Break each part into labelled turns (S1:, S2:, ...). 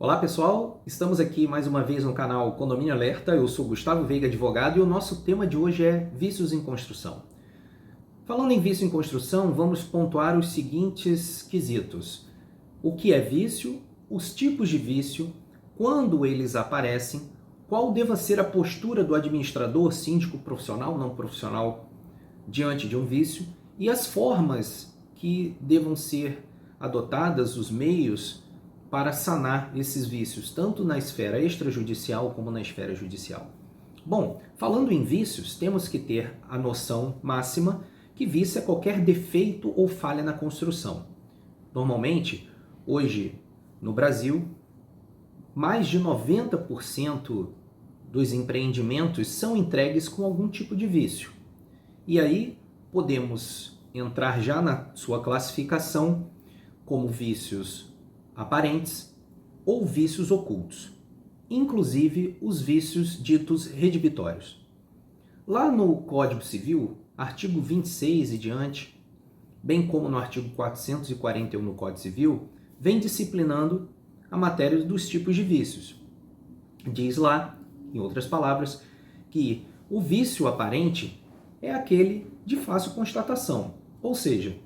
S1: Olá pessoal, estamos aqui mais uma vez no canal Condomínio Alerta. Eu sou Gustavo Veiga, advogado, e o nosso tema de hoje é vícios em construção. Falando em vício em construção, vamos pontuar os seguintes quesitos: o que é vício, os tipos de vício, quando eles aparecem, qual deva ser a postura do administrador, síndico profissional, não profissional, diante de um vício, e as formas que devam ser adotadas, os meios para sanar esses vícios, tanto na esfera extrajudicial como na esfera judicial. Bom, falando em vícios, temos que ter a noção máxima que vício é qualquer defeito ou falha na construção. Normalmente, hoje, no Brasil, mais de 90% dos empreendimentos são entregues com algum tipo de vício. E aí podemos entrar já na sua classificação como vícios aparentes ou vícios ocultos, inclusive os vícios ditos redibitórios. Lá no Código Civil, artigo 26 e diante, bem como no artigo 441 no Código Civil, vem disciplinando a matéria dos tipos de vícios. Diz lá, em outras palavras, que o vício aparente é aquele de fácil constatação, ou seja,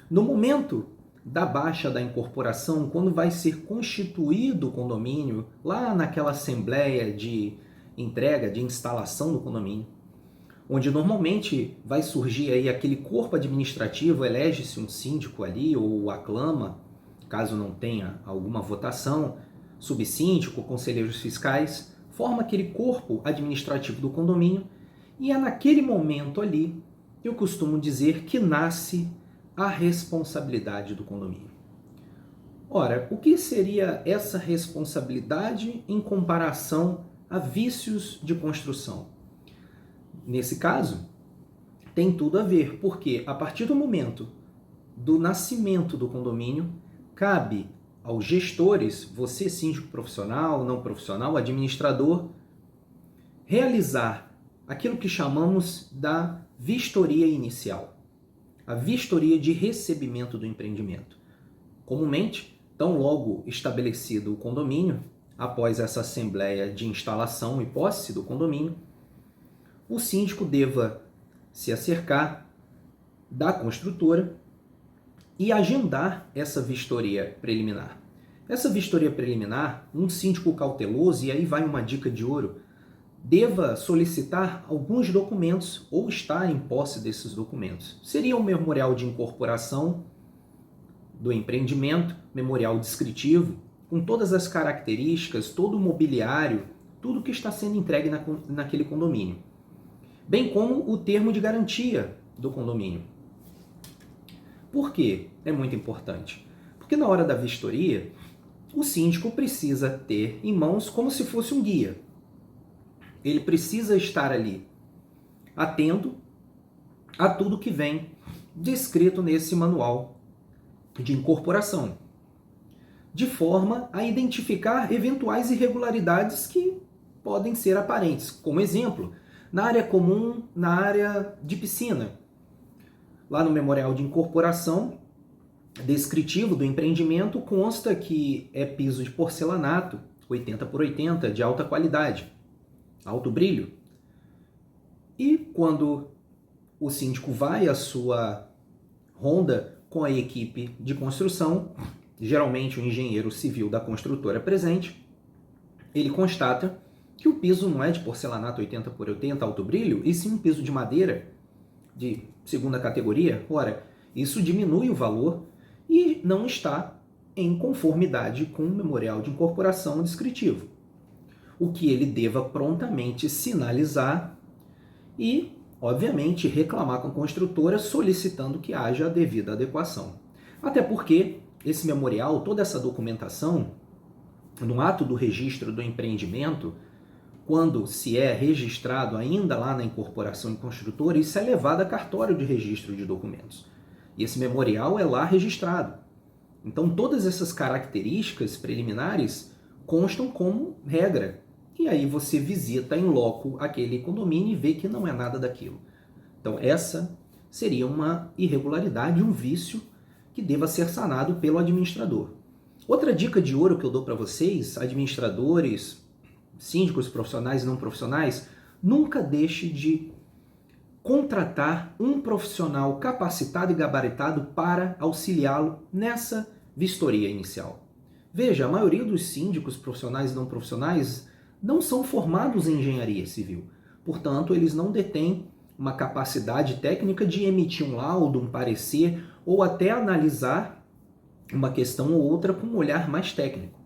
S1: no momento da baixa da incorporação, quando vai ser constituído o condomínio, lá naquela assembleia de entrega, de instalação do condomínio, onde normalmente vai surgir aí aquele corpo administrativo, elege-se um síndico ali ou aclama, caso não tenha alguma votação, subsíndico, conselheiros fiscais, forma aquele corpo administrativo do condomínio, e é naquele momento ali, eu costumo dizer, que nasce a responsabilidade do condomínio. Ora, o que seria essa responsabilidade em comparação a vícios de construção? Nesse caso, tem tudo a ver, porque a partir do momento do nascimento do condomínio, cabe aos gestores, você síndico profissional, não profissional, administrador, realizar aquilo que chamamos da vistoria inicial. A vistoria de recebimento do empreendimento. Comumente, tão logo estabelecido o condomínio, após essa assembleia de instalação e posse do condomínio, o síndico deva se acercar da construtora e agendar essa vistoria preliminar. Essa vistoria preliminar, um síndico cauteloso, e aí vai uma dica de ouro, deva solicitar alguns documentos ou estar em posse desses documentos. Seria um memorial de incorporação do empreendimento, memorial descritivo, com todas as características, todo o mobiliário, tudo que está sendo entregue naquele condomínio. Bem como o termo de garantia do condomínio. Por quê? É muito importante. Porque na hora da vistoria, o síndico precisa ter em mãos como se fosse um guia. Ele precisa estar ali atento a tudo que vem descrito nesse manual de incorporação, de forma a identificar eventuais irregularidades que podem ser aparentes. Como exemplo, na área comum, na área de piscina. Lá no memorial de incorporação descritivo do empreendimento consta que é piso de porcelanato 80 por 80 de alta qualidade, alto brilho. E quando o síndico vai à sua ronda com a equipe de construção, geralmente o engenheiro civil da construtora presente, ele constata que o piso não é de porcelanato 80 por 80 alto brilho, e sim um piso de madeira de segunda categoria. Ora, isso diminui o valor e não está em conformidade com o memorial de incorporação descritivo. O que ele deva prontamente sinalizar e, obviamente, reclamar com a construtora solicitando que haja a devida adequação. Até porque esse memorial, toda essa documentação, no ato do registro do empreendimento, quando se é registrado ainda lá na incorporação em construtora, isso é levado a cartório de registro de documentos. E esse memorial é lá registrado. Então, todas essas características preliminares constam como regra. E aí você visita em loco aquele condomínio e vê que não é nada daquilo. Então essa seria uma irregularidade, um vício que deva ser sanado pelo administrador. Outra dica de ouro que eu dou para vocês, administradores, síndicos profissionais e não profissionais, nunca deixe de contratar um profissional capacitado e gabaritado para auxiliá-lo nessa vistoria inicial. Veja, a maioria dos síndicos profissionais e não profissionais não são formados em engenharia civil. Portanto, eles não detêm uma capacidade técnica de emitir um laudo, um parecer ou até analisar uma questão ou outra com um olhar mais técnico,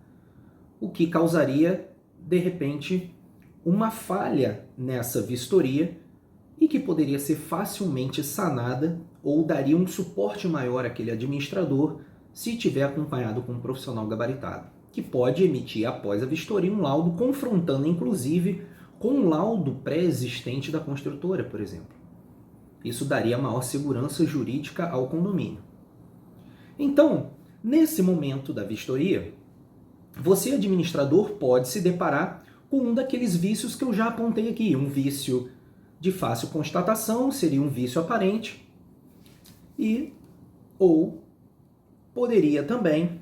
S1: o que causaria, de repente, uma falha nessa vistoria e que poderia ser facilmente sanada ou daria um suporte maior àquele administrador se tiver acompanhado com um profissional gabaritado, que pode emitir após a vistoria um laudo confrontando inclusive com um laudo pré-existente da construtora, por exemplo. Isso daria maior segurança jurídica ao condomínio. Então, nesse momento da vistoria, você, administrador, pode se deparar com um daqueles vícios que eu já apontei aqui. Um vício de fácil constatação seria um vício aparente ou poderia também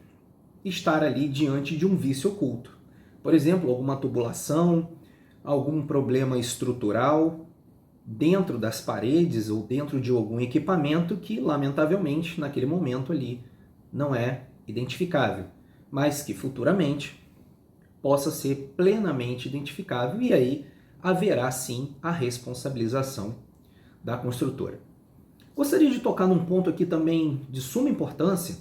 S1: estar ali diante de um vício oculto. Por exemplo, alguma tubulação, algum problema estrutural dentro das paredes ou dentro de algum equipamento que, lamentavelmente, naquele momento ali não é identificável, mas que futuramente possa ser plenamente identificável e aí haverá sim a responsabilização da construtora. Gostaria de tocar num ponto aqui também de suma importância.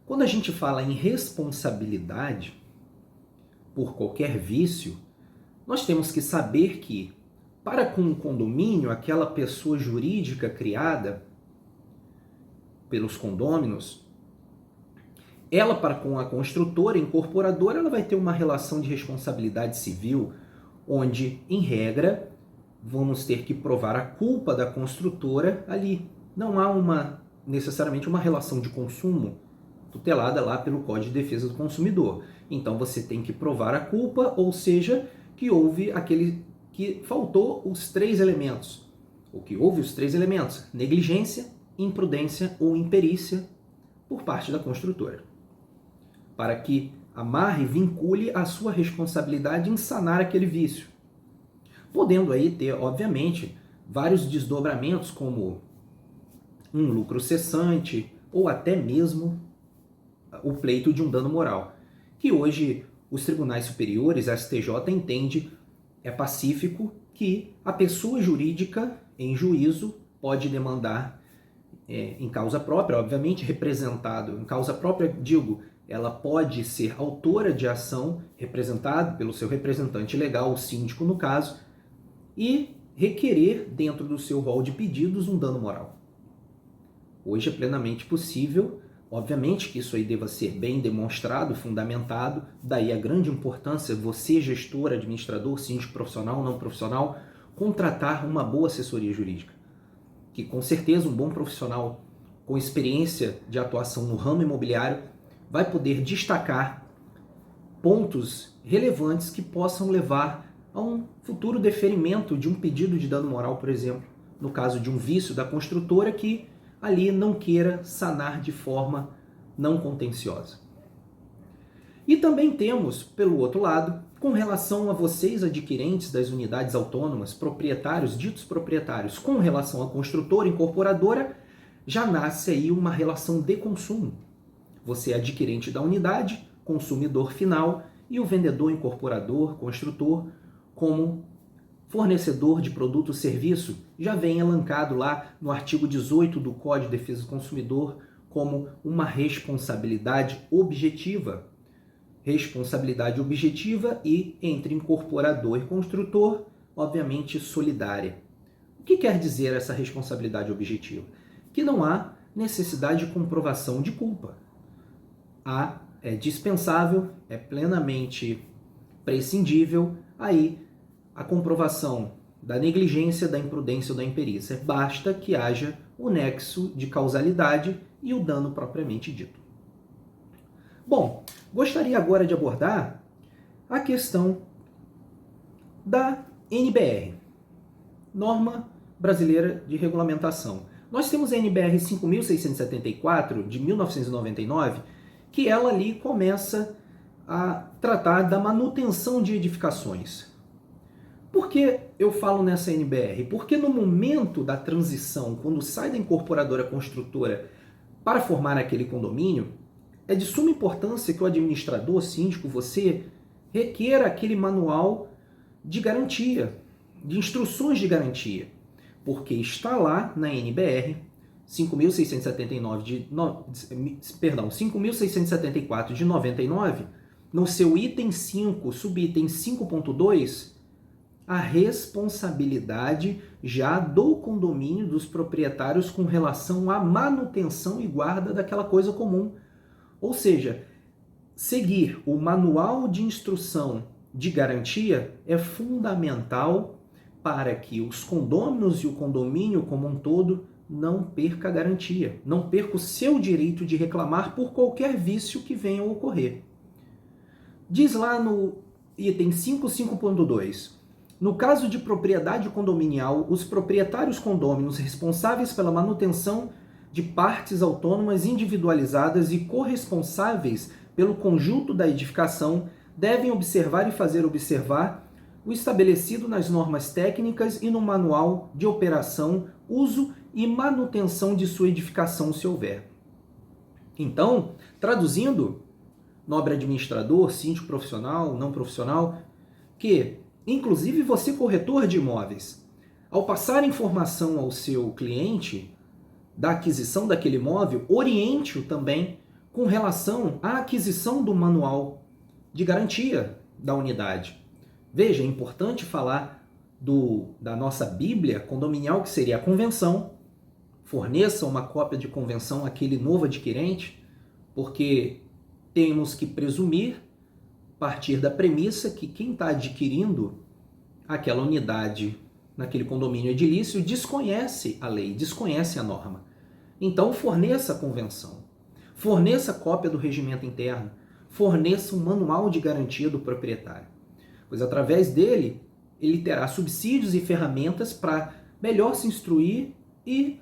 S1: Quando a gente fala em responsabilidade por qualquer vício, nós temos que saber que, para com o condomínio, aquela pessoa jurídica criada pelos condôminos, ela para com a construtora, incorporadora, ela vai ter uma relação de responsabilidade civil, onde, em regra, vamos ter que provar a culpa da construtora ali. Não há necessariamente uma relação de consumo tutelada lá pelo Código de Defesa do Consumidor. Então você tem que provar a culpa, ou seja, que houve que faltou os três elementos. Ou que houve os três elementos: negligência, imprudência ou imperícia por parte da construtora, para que amarre e vincule a sua responsabilidade em sanar aquele vício. Podendo aí ter, obviamente, vários desdobramentos, como um lucro cessante ou até mesmo o pleito de um dano moral, que hoje os tribunais superiores, a STJ, entende é pacífico que a pessoa jurídica, em juízo, pode demandar em causa própria, obviamente representado, em causa própria, digo, ela pode ser autora de ação, representada pelo seu representante legal, o síndico no caso, e requerer, dentro do seu rol de pedidos, um dano moral. Hoje é plenamente possível, obviamente que isso aí deva ser bem demonstrado, fundamentado, daí a grande importância, você, gestor, administrador, síndico profissional, não profissional, contratar uma boa assessoria jurídica, que com certeza um bom profissional com experiência de atuação no ramo imobiliário vai poder destacar pontos relevantes que possam levar a um futuro deferimento de um pedido de dano moral, por exemplo, no caso de um vício da construtora que ali não queira sanar de forma não contenciosa. E também temos, pelo outro lado, com relação a vocês adquirentes das unidades autônomas, proprietários, ditos proprietários, com relação à construtora, incorporadora, já nasce aí uma relação de consumo. Você é adquirente da unidade, consumidor final, e o vendedor, incorporador, construtor, como fornecedor de produto ou serviço, já vem elencado lá no artigo 18 do Código de Defesa do Consumidor como uma responsabilidade objetiva. Responsabilidade objetiva e, entre incorporador e construtor, obviamente solidária. O que quer dizer essa responsabilidade objetiva? Que não há necessidade de comprovação de culpa. É dispensável, é plenamente prescindível aí a comprovação da negligência, da imprudência ou da imperícia. Basta que haja o nexo de causalidade e o dano propriamente dito. Bom, gostaria agora de abordar a questão da NBR, Norma Brasileira de Regulamentação. Nós temos a NBR 5.674, de 1999, que ela ali começa a tratar da manutenção de edificações. Por que eu falo nessa NBR? Porque no momento da transição, quando sai da incorporadora construtora para formar aquele condomínio, é de suma importância que o administrador, síndico, você requeira aquele manual de garantia, de instruções de garantia, porque está lá na NBR 5.679 5.674 de 99, no seu item 5, subitem 5.2, a responsabilidade já do condomínio, dos proprietários com relação à manutenção e guarda daquela coisa comum. Ou seja, seguir o manual de instrução de garantia é fundamental para que os condôminos e o condomínio como um todo não perca a garantia, não perca o seu direito de reclamar por qualquer vício que venha a ocorrer. Diz lá no item 5.5.2, no caso de propriedade condominial, os proprietários condôminos responsáveis pela manutenção de partes autônomas individualizadas e corresponsáveis pelo conjunto da edificação devem observar e fazer observar o estabelecido nas normas técnicas e no manual de operação, uso e manutenção de sua edificação, se houver. Então, traduzindo, nobre administrador, síndico profissional, não profissional, que, inclusive você corretor de imóveis, ao passar informação ao seu cliente da aquisição daquele imóvel, oriente-o também com relação à aquisição do manual de garantia da unidade. Veja, é importante falar da nossa Bíblia condominial, que seria a convenção. Forneça uma cópia de convenção àquele novo adquirente, porque temos que presumir, partir da premissa que quem está adquirindo aquela unidade naquele condomínio edilício desconhece a lei, desconhece a norma. Então forneça a convenção, forneça a cópia do regimento interno, forneça um manual de garantia do proprietário, pois através dele ele terá subsídios e ferramentas para melhor se instruir e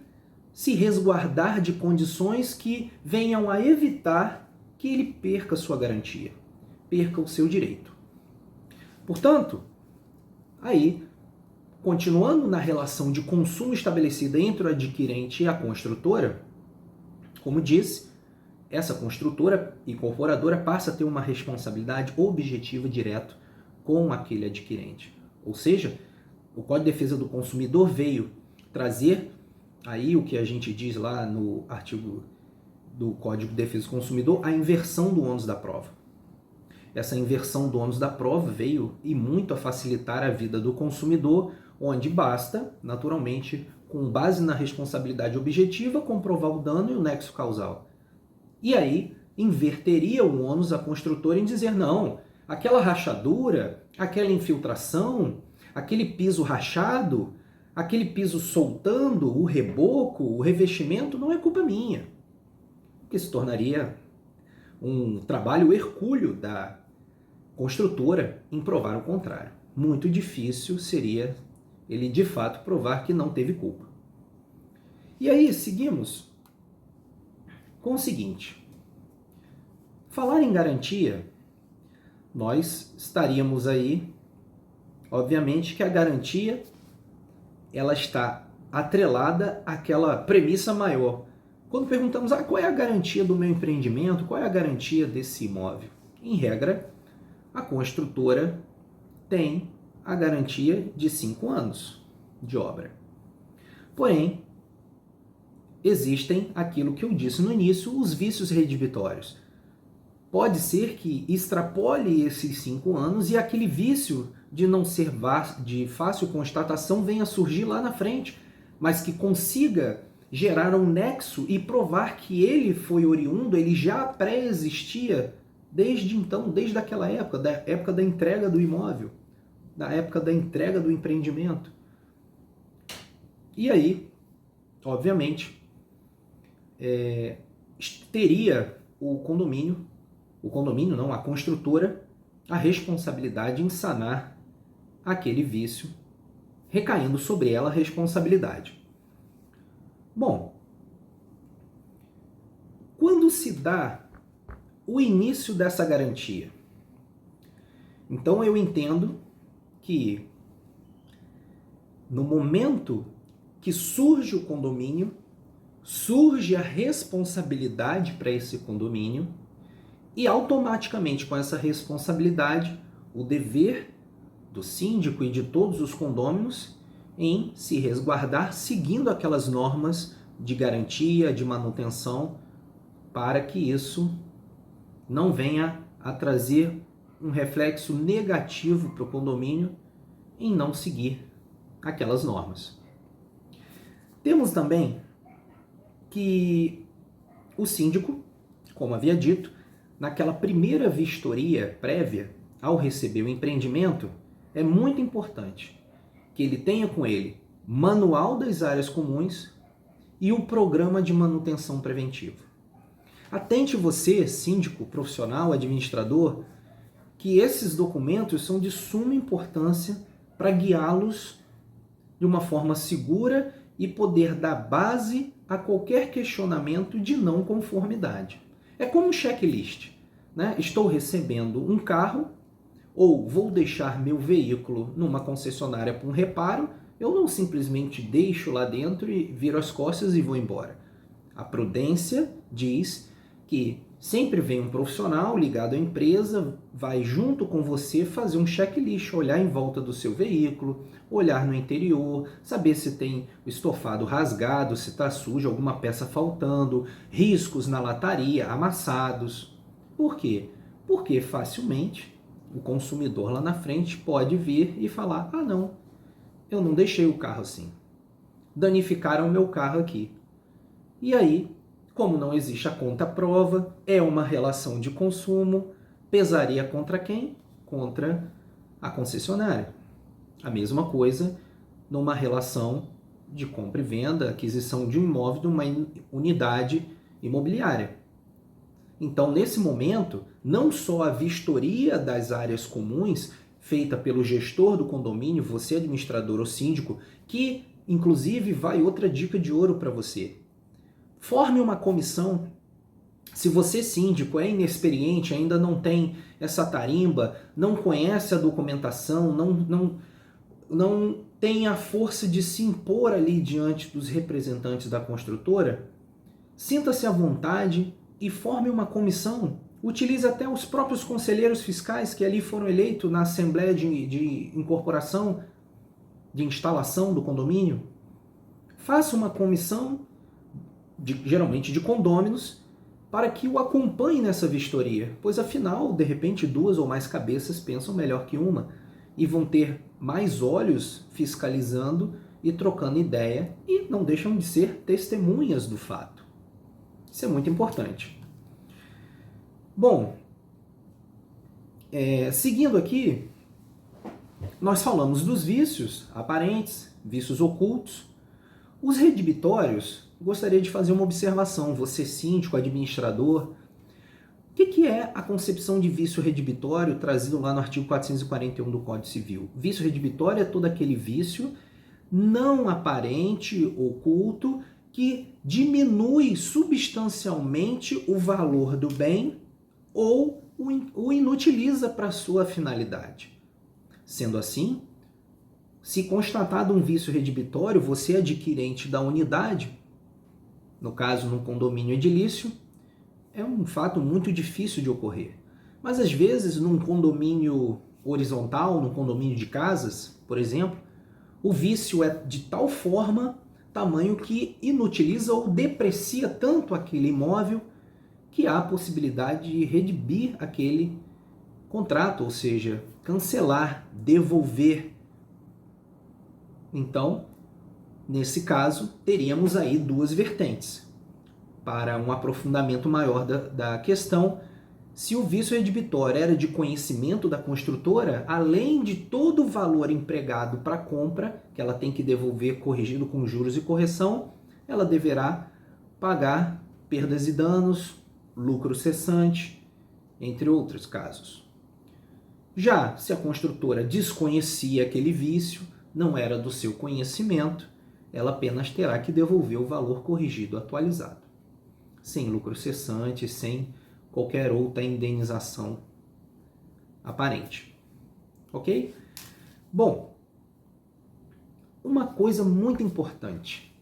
S1: se resguardar de condições que venham a evitar que ele perca sua garantia, perca o seu direito. Portanto, aí, continuando na relação de consumo estabelecida entre o adquirente e a construtora, como disse, essa construtora e incorporadora passa a ter uma responsabilidade objetiva direto com aquele adquirente. Ou seja, o Código de Defesa do Consumidor veio trazer aí o que a gente diz lá no artigo do Código de Defesa do Consumidor, a inversão do ônus da prova. Essa inversão do ônus da prova veio e muito a facilitar a vida do consumidor, onde basta, naturalmente, com base na responsabilidade objetiva, comprovar o dano e o nexo causal. E aí, inverteria o ônus à construtora em dizer, não, aquela rachadura, aquela infiltração, aquele piso rachado, aquele piso soltando, o reboco, o revestimento, não é culpa minha. Que se tornaria um trabalho hercúleo da construtora em provar o contrário. Muito difícil seria ele, de fato, provar que não teve culpa. E aí, seguimos com o seguinte. Falar em garantia, nós estaríamos aí, obviamente, que a garantia ela está atrelada àquela premissa maior. Quando perguntamos, qual é a garantia do meu empreendimento, qual é a garantia desse imóvel? Em regra, a construtora tem a garantia de 5 anos de obra. Porém, existem aquilo que eu disse no início, os vícios redibitórios. Pode ser que extrapole esses 5 anos e aquele vício de não ser de fácil constatação venha a surgir lá na frente, mas que consiga gerar um nexo e provar que ele foi oriundo, ele já pré-existia desde então, desde aquela época, da época da entrega do imóvel, da época da entrega do empreendimento. E aí, obviamente, teria o condomínio não, a construtora, a responsabilidade em sanar aquele vício, recaindo sobre ela a responsabilidade. Bom, quando se dá o início dessa garantia? Então eu entendo que no momento que surge o condomínio, surge a responsabilidade para esse condomínio e automaticamente com essa responsabilidade, o dever do síndico e de todos os condôminos em se resguardar seguindo aquelas normas de garantia, de manutenção, para que isso não venha a trazer um reflexo negativo para o condomínio em não seguir aquelas normas. Temos também que o síndico, como havia dito, naquela primeira vistoria prévia ao receber o empreendimento, é muito importante que ele tenha com ele manual das áreas comuns e o programa de manutenção preventiva. Atente você, síndico, profissional, administrador, que esses documentos são de suma importância para guiá-los de uma forma segura e poder dar base a qualquer questionamento de não conformidade. É como um checklist, né? Estou recebendo um carro ou vou deixar meu veículo numa concessionária para um reparo, eu não simplesmente deixo lá dentro e viro as costas e vou embora. A prudência diz que sempre vem um profissional ligado à empresa, vai junto com você fazer um checklist, olhar em volta do seu veículo, olhar no interior, saber se tem o estofado rasgado, se está sujo, alguma peça faltando, riscos na lataria, amassados. Por quê? Porque facilmente o consumidor lá na frente pode vir e falar: ah não, eu não deixei o carro assim, danificaram o meu carro aqui. E aí, como não existe a conta-prova, é uma relação de consumo, pesaria contra quem? Contra a concessionária. A mesma coisa numa relação de compra e venda, aquisição de um imóvel de uma unidade imobiliária. Então, nesse momento, não só a vistoria das áreas comuns, feita pelo gestor do condomínio, você administrador ou síndico, que inclusive vai outra dica de ouro para você. Forme uma comissão. Se você, síndico, é inexperiente, ainda não tem essa tarimba, não conhece a documentação, não tem a força de se impor ali diante dos representantes da construtora, sinta-se à vontade e forme uma comissão. Utilize até os próprios conselheiros fiscais que ali foram eleitos na Assembleia de Incorporação, de instalação do condomínio. Faça uma comissão, geralmente de condôminos, para que o acompanhe nessa vistoria, pois afinal, de repente, duas ou mais cabeças pensam melhor que uma e vão ter mais olhos fiscalizando e trocando ideia e não deixam de ser testemunhas do fato. Isso é muito importante. Bom, seguindo aqui, nós falamos dos vícios aparentes, vícios ocultos. Os redibitórios, gostaria de fazer uma observação, você síndico, administrador. O que é a concepção de vício redibitório trazido lá no artigo 441 do Código Civil? Vício redibitório é todo aquele vício não aparente, oculto, que diminui substancialmente o valor do bem ou o inutiliza para sua finalidade. Sendo assim, se constatado um vício redibitório, você adquirente da unidade, no caso num condomínio edilício, é um fato muito difícil de ocorrer. Mas às vezes num condomínio horizontal, num condomínio de casas, por exemplo, o vício é de tal tamanho que inutiliza ou deprecia tanto aquele imóvel que há a possibilidade de redimir aquele contrato, ou seja, cancelar, devolver. Então, nesse caso, teríamos aí duas vertentes. Para um aprofundamento maior da questão, se o vício redibitório era de conhecimento da construtora, além de todo o valor empregado para a compra, que ela tem que devolver corrigido com juros e correção, ela deverá pagar perdas e danos, lucro cessante, entre outros casos. Já se a construtora desconhecia aquele vício, não era do seu conhecimento, ela apenas terá que devolver o valor corrigido atualizado, sem lucro cessante, sem qualquer outra indenização aparente. Ok? Bom, uma coisa muito importante.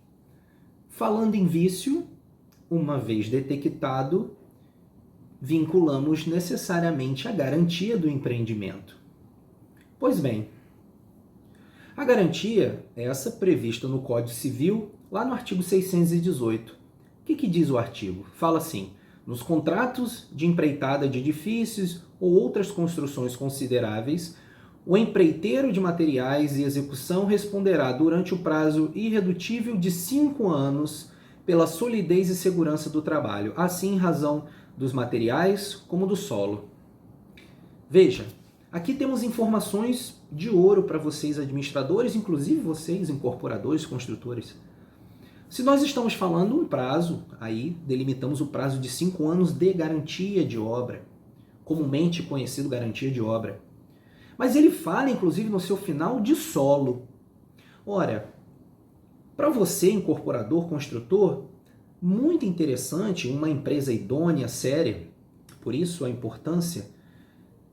S1: Falando em vício, uma vez detectado, vinculamos necessariamente a garantia do empreendimento. Pois bem, a garantia é essa prevista no Código Civil, lá no artigo 618. O que diz o artigo? Fala assim: nos contratos de empreitada de edifícios ou outras construções consideráveis, o empreiteiro de materiais e execução responderá durante o prazo irredutível de 5 anos pela solidez e segurança do trabalho, assim em razão dos materiais como do solo. Veja, aqui temos informações de ouro para vocês administradores, inclusive vocês incorporadores, construtores. Se nós estamos falando um prazo, aí delimitamos o prazo de 5 anos de garantia de obra, comumente conhecido garantia de obra. Mas ele fala, inclusive, no seu final, de solo. Ora, para você, incorporador, construtor, muito interessante, uma empresa idônea, séria, por isso a importância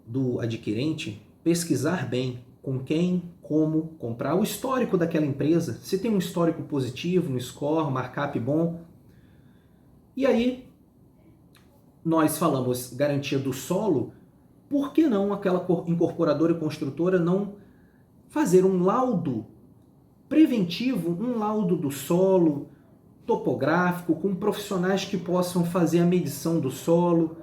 S1: do adquirente pesquisar bem com quem, como comprar, o histórico daquela empresa, se tem um histórico positivo, um score, markup bom. E aí, nós falamos garantia do solo, por que não aquela incorporadora e construtora não fazer um laudo preventivo, um laudo do solo, topográfico, com profissionais que possam fazer a medição do solo,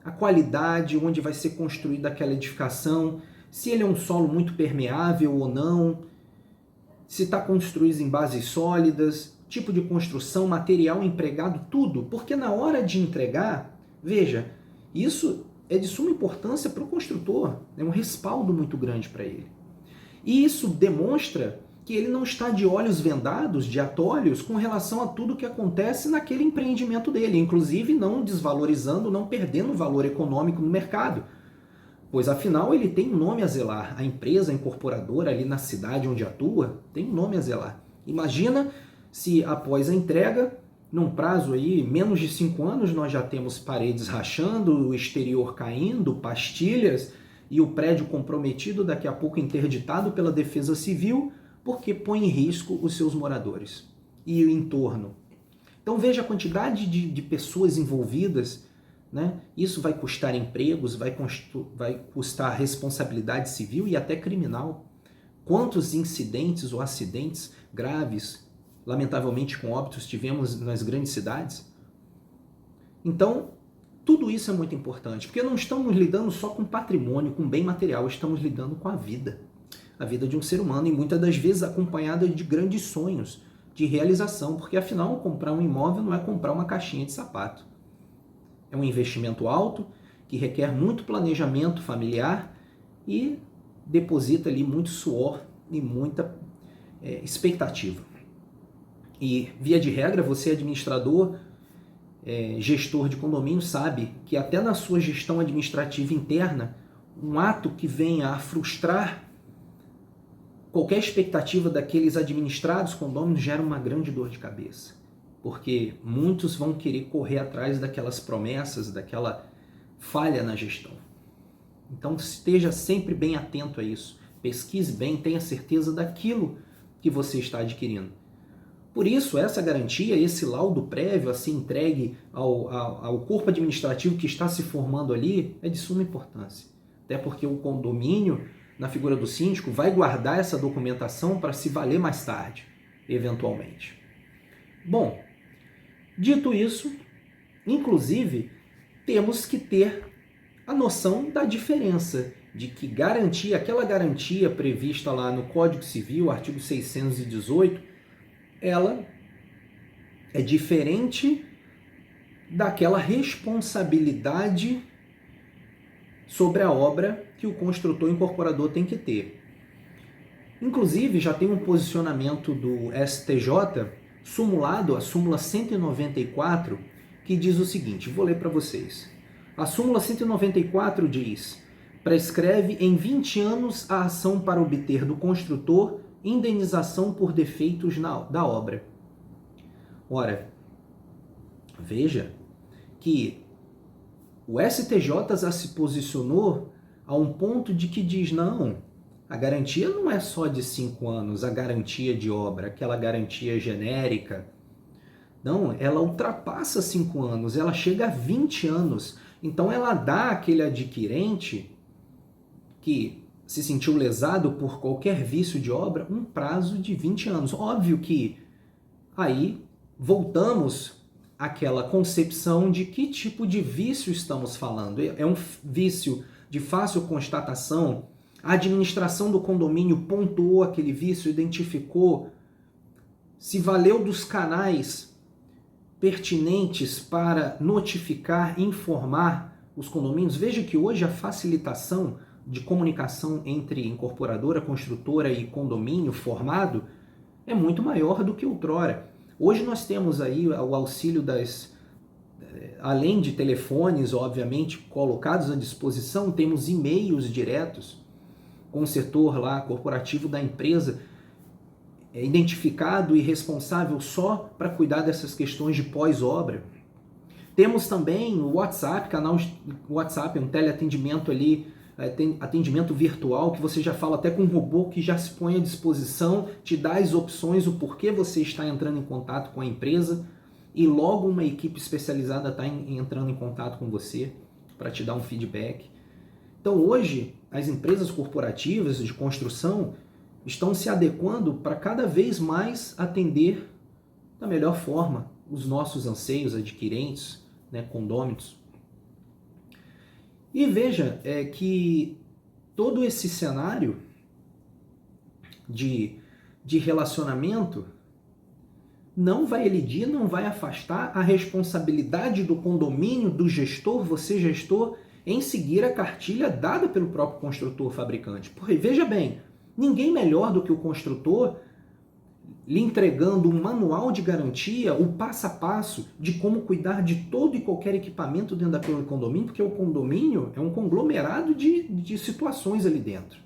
S1: a qualidade, onde vai ser construída aquela edificação, se ele é um solo muito permeável ou não, se está construído em bases sólidas, tipo de construção, material empregado, tudo. Porque na hora de entregar, veja, isso é de suma importância para o construtor, é um respaldo muito grande para ele. E isso demonstra que ele não está de olhos vendados, de atolhos, com relação a tudo que acontece naquele empreendimento dele, inclusive não desvalorizando, não perdendo valor econômico no mercado. Pois afinal ele tem um nome a zelar, a empresa, a incorporadora ali na cidade onde atua, tem um nome a zelar. Imagina se após a entrega, num prazo aí, menos de 5 anos, nós já temos paredes rachando, o exterior caindo, pastilhas e o prédio comprometido, daqui a pouco interditado pela Defesa Civil, porque põe em risco os seus moradores e o entorno. Então veja a quantidade de pessoas envolvidas, né? Isso vai custar empregos, vai custar responsabilidade civil e até criminal. Quantos incidentes ou acidentes graves, lamentavelmente com óbitos, tivemos nas grandes cidades? Então, tudo isso é muito importante, porque não estamos lidando só com patrimônio, com bem material, estamos lidando com a vida de um ser humano, e muitas das vezes acompanhada de grandes sonhos, de realização, porque afinal comprar um imóvel não é comprar uma caixinha de sapato. É um investimento alto, que requer muito planejamento familiar e deposita ali muito suor e muita expectativa. E, via de regra, você administrador, gestor de condomínio, sabe que até na sua gestão administrativa interna, um ato que venha a frustrar qualquer expectativa daqueles administrados condomínios gera uma grande dor de cabeça, porque muitos vão querer correr atrás daquelas promessas, daquela falha na gestão. Então esteja sempre bem atento a isso, pesquise bem, tenha certeza daquilo que você está adquirindo. Por isso, essa garantia, esse laudo prévio a ser entregue ao corpo administrativo que está se formando ali, é de suma importância. Até porque o condomínio, na figura do síndico, vai guardar essa documentação para se valer mais tarde, eventualmente. Bom, dito isso, inclusive, temos que ter a noção da diferença de que garantia, aquela garantia prevista lá no Código Civil, artigo 618, ela é diferente daquela responsabilidade sobre a obra que o construtor incorporador tem que ter. Inclusive, já tem um posicionamento do STJ, sumulado, a súmula 194, que diz o seguinte, vou ler para vocês. A súmula 194 diz: prescreve em 20 anos a ação para obter do construtor indenização por defeitos da obra. Ora, veja que O STJ já se posicionou a um ponto de que diz, não, a garantia não é só de 5 anos, a garantia de obra, aquela garantia genérica. Não, ela ultrapassa 5 anos, ela chega a 20 anos. Então ela dá àquele adquirente que se sentiu lesado por qualquer vício de obra um prazo de 20 anos. Óbvio que aí voltamos àquela concepção de que tipo de vício estamos falando. É um vício de fácil constatação? A administração do condomínio pontuou aquele vício, identificou, se valeu dos canais pertinentes para notificar, informar os condomínios. Veja que hoje a facilitação de comunicação entre incorporadora, construtora e condomínio formado é muito maior do que outrora. Hoje nós temos aí o auxílio além de telefones, obviamente, colocados à disposição, temos e-mails diretos com o setor lá corporativo da empresa, identificado e responsável só para cuidar dessas questões de pós-obra. Temos também o WhatsApp, canal WhatsApp, um teleatendimento ali, tem atendimento virtual, que você já fala até com um robô que já se põe à disposição, te dá as opções, o porquê você está entrando em contato com a empresa, e logo uma equipe especializada está entrando em contato com você para te dar um feedback. Então hoje, as empresas corporativas de construção estão se adequando para cada vez mais atender da melhor forma os nossos anseios adquirentes, condôminos. E veja que todo esse cenário de relacionamento não vai elidir, não vai afastar a responsabilidade do condomínio, do gestor, você gestor, em seguir a cartilha dada pelo próprio construtor fabricante. Porque veja bem, ninguém melhor do que o construtor lhe entregando um manual de garantia, o passo a passo de como cuidar de todo e qualquer equipamento dentro daquele condomínio, porque o condomínio é um conglomerado de situações ali dentro.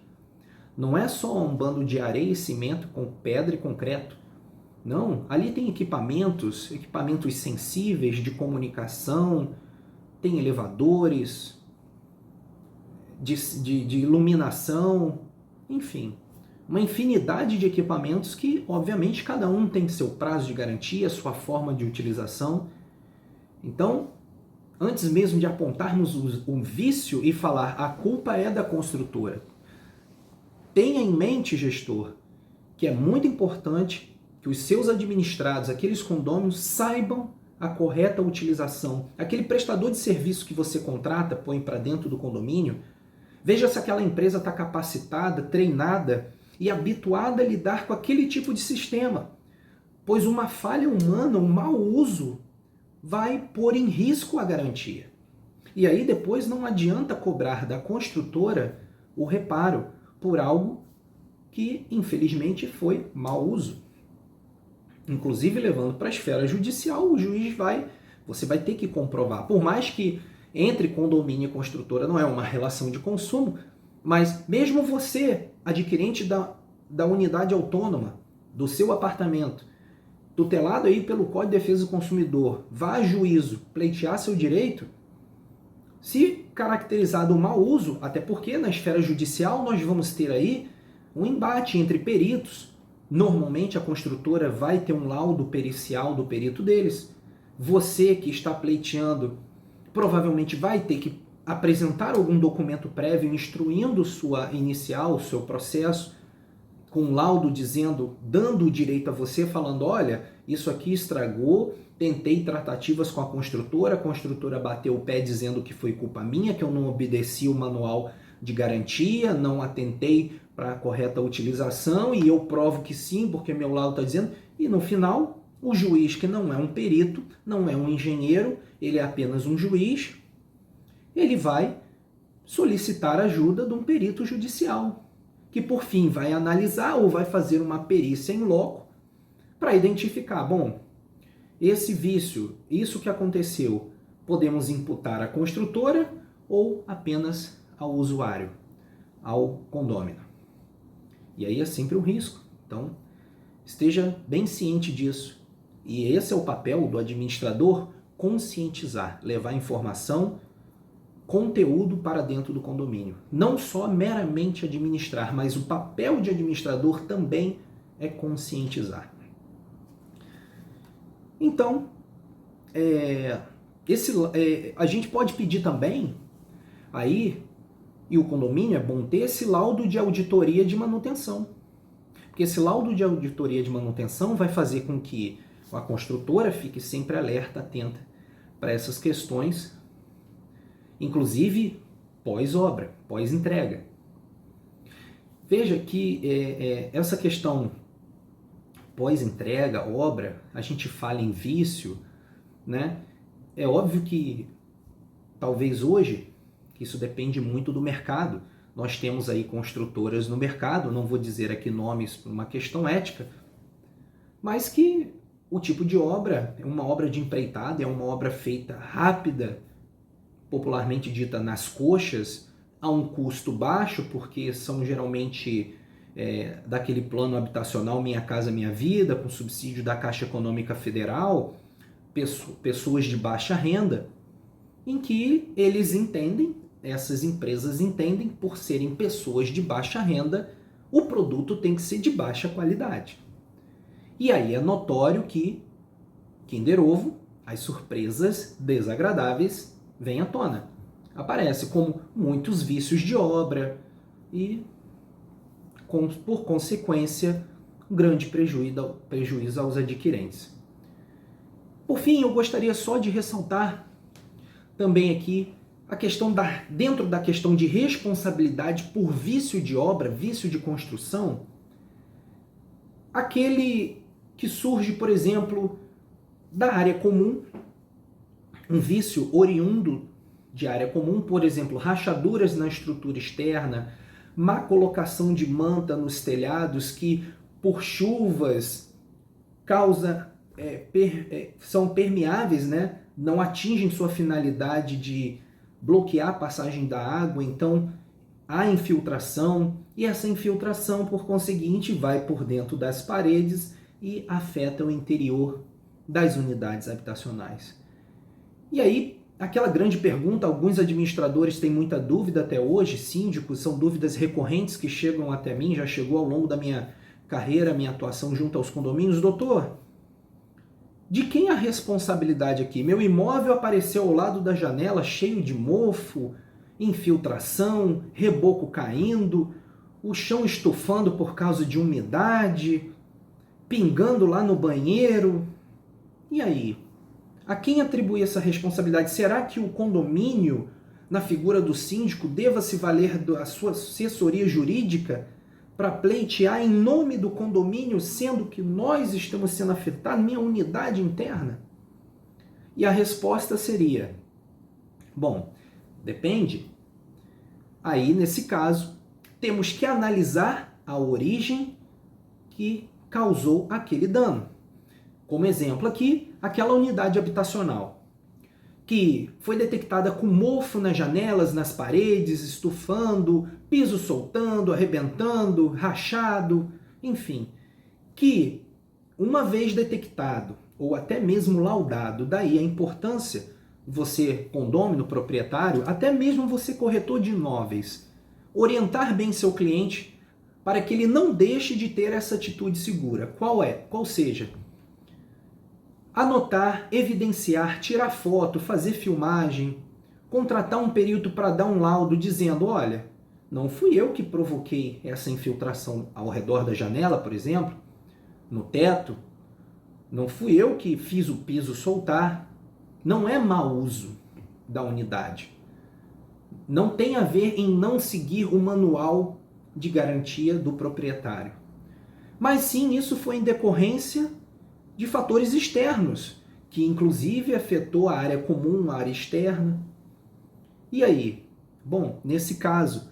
S1: Não é só um bando de areia e cimento com pedra e concreto. Não, ali tem equipamentos sensíveis de comunicação, tem elevadores, de iluminação, enfim, uma infinidade de equipamentos que, obviamente, cada um tem seu prazo de garantia, sua forma de utilização. Então, antes mesmo de apontarmos o vício e falar a culpa é da construtora, tenha em mente, gestor, que é muito importante que os seus administrados, aqueles condôminos, saibam a correta utilização. Aquele prestador de serviço que você contrata, põe para dentro do condomínio, veja se aquela empresa está capacitada, treinada e habituada a lidar com aquele tipo de sistema, pois uma falha humana, um mau uso, vai pôr em risco a garantia. E aí depois não adianta cobrar da construtora o reparo por algo que, infelizmente, foi mau uso. Inclusive, levando para a esfera judicial, o juiz você vai ter que comprovar. Por mais que entre condomínio e construtora não é uma relação de consumo, mas mesmo você, adquirente da unidade autônoma, do seu apartamento, tutelado aí pelo Código de Defesa do Consumidor, vá a juízo pleitear seu direito, se caracterizado o mau uso, até porque na esfera judicial nós vamos ter aí um embate entre peritos. Normalmente a construtora vai ter um laudo pericial do perito deles. Você que está pleiteando provavelmente vai ter que apresentar algum documento prévio instruindo sua inicial, o seu processo, com um laudo dando o direito a você, falando, olha, isso aqui estragou, tentei tratativas com a construtora bateu o pé dizendo que foi culpa minha, que eu não obedeci o manual de garantia, não atentei para a correta utilização e eu provo que sim, porque meu laudo está dizendo. E no final, o juiz, que não é um perito, não é um engenheiro, ele é apenas um juiz, ele vai solicitar ajuda de um perito judicial, que por fim vai analisar ou vai fazer uma perícia em loco para identificar, bom, esse vício, isso que aconteceu, podemos imputar à construtora ou apenas ao usuário, ao condômino. E aí é sempre um risco. Então, esteja bem ciente disso. E esse é o papel do administrador, conscientizar, levar informação conteúdo para dentro do condomínio. Não só meramente administrar, mas o papel de administrador também é conscientizar. Então, a gente pode pedir também, aí, e o condomínio é bom ter esse laudo de auditoria de manutenção. Porque esse laudo de auditoria de manutenção vai fazer com que a construtora fique sempre alerta, atenta para essas questões, inclusive pós-obra, pós-entrega. Veja que essa questão pós-entrega, obra, a gente fala em vício, né? É óbvio que talvez hoje, isso depende muito do mercado. Nós temos aí construtoras no mercado, não vou dizer aqui nomes por uma questão ética, mas que o tipo de obra é uma obra de empreitada, é uma obra feita rápida, popularmente dita nas coxas, a um custo baixo, porque são geralmente daquele plano habitacional Minha Casa Minha Vida, com subsídio da Caixa Econômica Federal, pessoas de baixa renda, em que eles entendem, essas empresas entendem, por serem pessoas de baixa renda, o produto tem que ser de baixa qualidade. E aí é notório que, Kinder Ovo, as surpresas desagradáveis vêm à tona. Aparece como muitos vícios de obra e, por consequência, um grande prejuízo aos adquirentes. Por fim, eu gostaria só de ressaltar também aqui a questão dentro da questão de responsabilidade por vício de obra, vício de construção, aquele que surge, por exemplo, da área comum, um vício oriundo de área comum, por exemplo, rachaduras na estrutura externa, má colocação de manta nos telhados que, por chuvas, são permeáveis, né? Não atingem sua finalidade de bloquear a passagem da água, então há infiltração, e essa infiltração, por conseguinte, vai por dentro das paredes e afeta o interior das unidades habitacionais. E aí, aquela grande pergunta, alguns administradores têm muita dúvida até hoje, síndicos, são dúvidas recorrentes que chegam até mim, já chegou ao longo da minha carreira, minha atuação junto aos condomínios. Doutor, de quem é a responsabilidade aqui? Meu imóvel apareceu ao lado da janela cheio de mofo, infiltração, reboco caindo, o chão estufando por causa de umidade, pingando lá no banheiro. E aí? A quem atribui essa responsabilidade? Será que o condomínio, na figura do síndico, deva se valer da sua assessoria jurídica para pleitear em nome do condomínio, sendo que nós estamos sendo afetados, minha unidade interna? E a resposta seria, bom, depende. Aí, nesse caso, temos que analisar a origem que causou aquele dano. Como exemplo aqui, aquela unidade habitacional que foi detectada com mofo nas janelas, nas paredes, estufando, piso soltando, arrebentando, rachado, enfim, que uma vez detectado ou até mesmo laudado, daí a importância, você, condômino, proprietário, até mesmo você, corretor de imóveis, orientar bem seu cliente para que ele não deixe de ter essa atitude segura. Qual seja? Anotar, evidenciar, tirar foto, fazer filmagem, contratar um perito para dar um laudo dizendo, olha, não fui eu que provoquei essa infiltração ao redor da janela, por exemplo, no teto, não fui eu que fiz o piso soltar, não é mau uso da unidade. Não tem a ver em não seguir o manual de garantia do proprietário. Mas sim, isso foi em decorrência de fatores externos, que inclusive afetou a área comum, a área externa. E aí? Bom, nesse caso,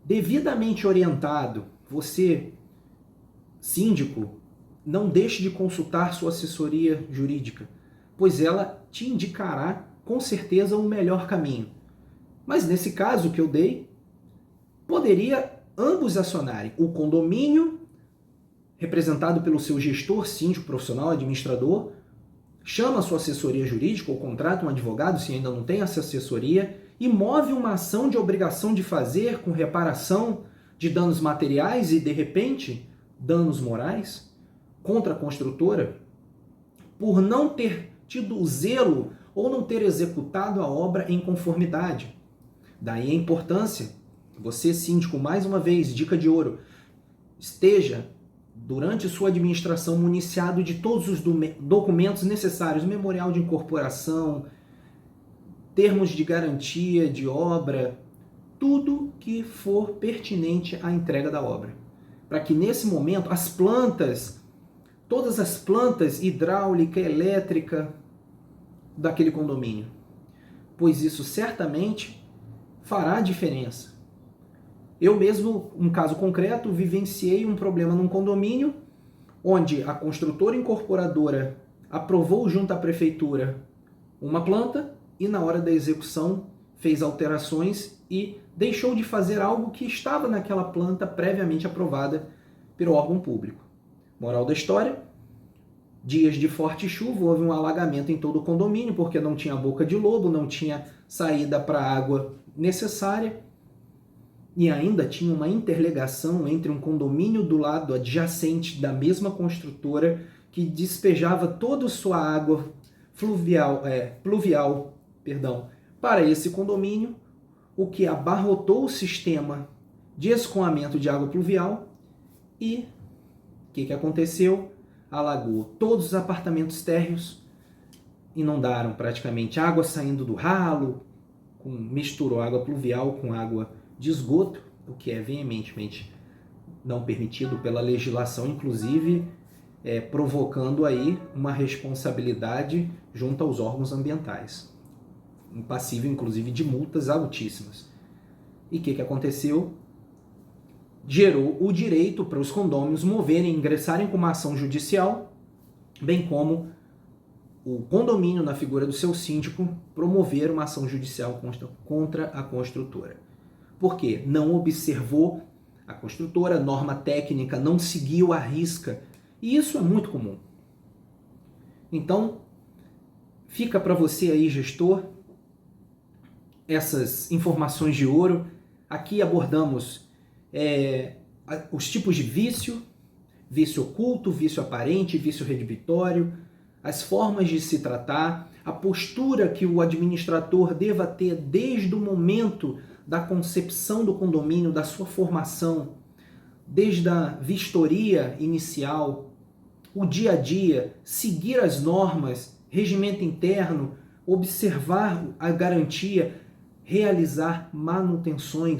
S1: devidamente orientado, você, síndico, não deixe de consultar sua assessoria jurídica, pois ela te indicará com certeza o melhor caminho. Mas nesse caso que eu dei, poderia ambos acionarem o condomínio, representado pelo seu gestor, síndico, profissional, administrador, chama a sua assessoria jurídica ou contrata um advogado, se ainda não tem essa assessoria, e move uma ação de obrigação de fazer com reparação de danos materiais e, de repente, danos morais contra a construtora por não ter tido o zelo ou não ter executado a obra em conformidade. Daí a importância, você síndico, mais uma vez, dica de ouro, esteja durante sua administração municiado de todos os documentos necessários, memorial de incorporação, termos de garantia de obra, tudo que for pertinente à entrega da obra. Para que nesse momento as plantas, todas as plantas hidráulica, elétrica daquele condomínio, pois isso certamente fará diferença. Eu mesmo, um caso concreto, vivenciei um problema num condomínio onde a construtora incorporadora aprovou junto à prefeitura uma planta e na hora da execução fez alterações e deixou de fazer algo que estava naquela planta previamente aprovada pelo órgão público. Moral da história: dias de forte chuva, houve um alagamento em todo o condomínio porque não tinha boca de lobo, não tinha saída para a água necessária. E ainda tinha uma interligação entre um condomínio do lado adjacente da mesma construtora que despejava toda a sua água pluvial para esse condomínio, o que abarrotou o sistema de escoamento de água pluvial e o que aconteceu? Alagou todos os apartamentos térreos, inundaram praticamente, água saindo do ralo, misturou água pluvial com água de esgoto, o que é veementemente não permitido pela legislação, inclusive provocando aí uma responsabilidade junto aos órgãos ambientais, passível inclusive de multas altíssimas. E o que aconteceu? Gerou o direito para os condôminos moverem, ingressarem com uma ação judicial, bem como o condomínio, na figura do seu síndico, promover uma ação judicial contra a construtora. Por quê? Não observou a construtora, norma técnica, não seguiu à risca. E isso é muito comum. Então, fica para você aí, gestor, essas informações de ouro. Aqui abordamos os tipos de vício, vício oculto, vício aparente, vício redibitório, as formas de se tratar, a postura que o administrador deva ter desde o momento da concepção do condomínio, da sua formação, desde a vistoria inicial, o dia a dia, seguir as normas, regimento interno, observar a garantia, realizar manutenção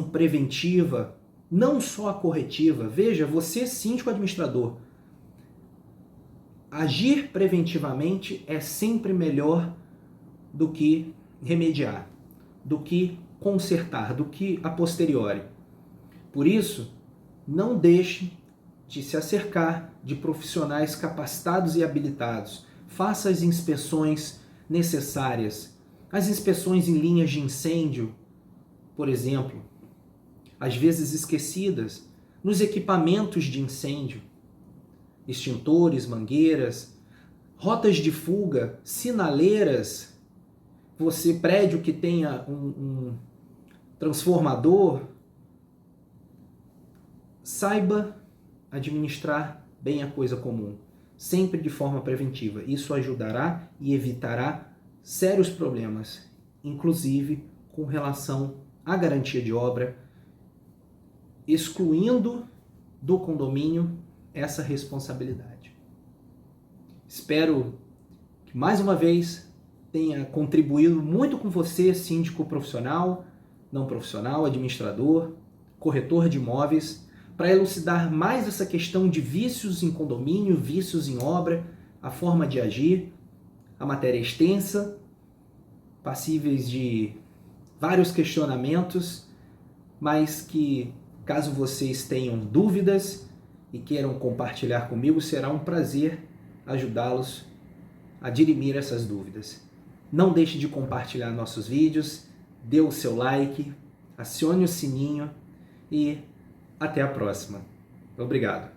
S1: preventiva, não só a corretiva. Veja, você, síndico administrador, agir preventivamente é sempre melhor do que remediar, do que consertar, do que a posteriori. Por isso, não deixe de se acercar de profissionais capacitados e habilitados. Faça as inspeções necessárias. As inspeções em linhas de incêndio, por exemplo, às vezes esquecidas, nos equipamentos de incêndio, extintores, mangueiras, rotas de fuga, sinaleiras. Você, prédio que tenha um transformador, saiba administrar bem a coisa comum, sempre de forma preventiva. Isso ajudará e evitará sérios problemas, inclusive com relação à garantia de obra, excluindo do condomínio essa responsabilidade. Espero que mais uma vez tenha contribuído muito com você, síndico profissional, não profissional, administrador, corretor de imóveis, para elucidar mais essa questão de vícios em condomínio, vícios em obra, a forma de agir. A matéria é extensa, passíveis de vários questionamentos, mas que, caso vocês tenham dúvidas e queiram compartilhar comigo, será um prazer ajudá-los a dirimir essas dúvidas. Não deixe de compartilhar nossos vídeos, dê o seu like, acione o sininho e até a próxima. Obrigado.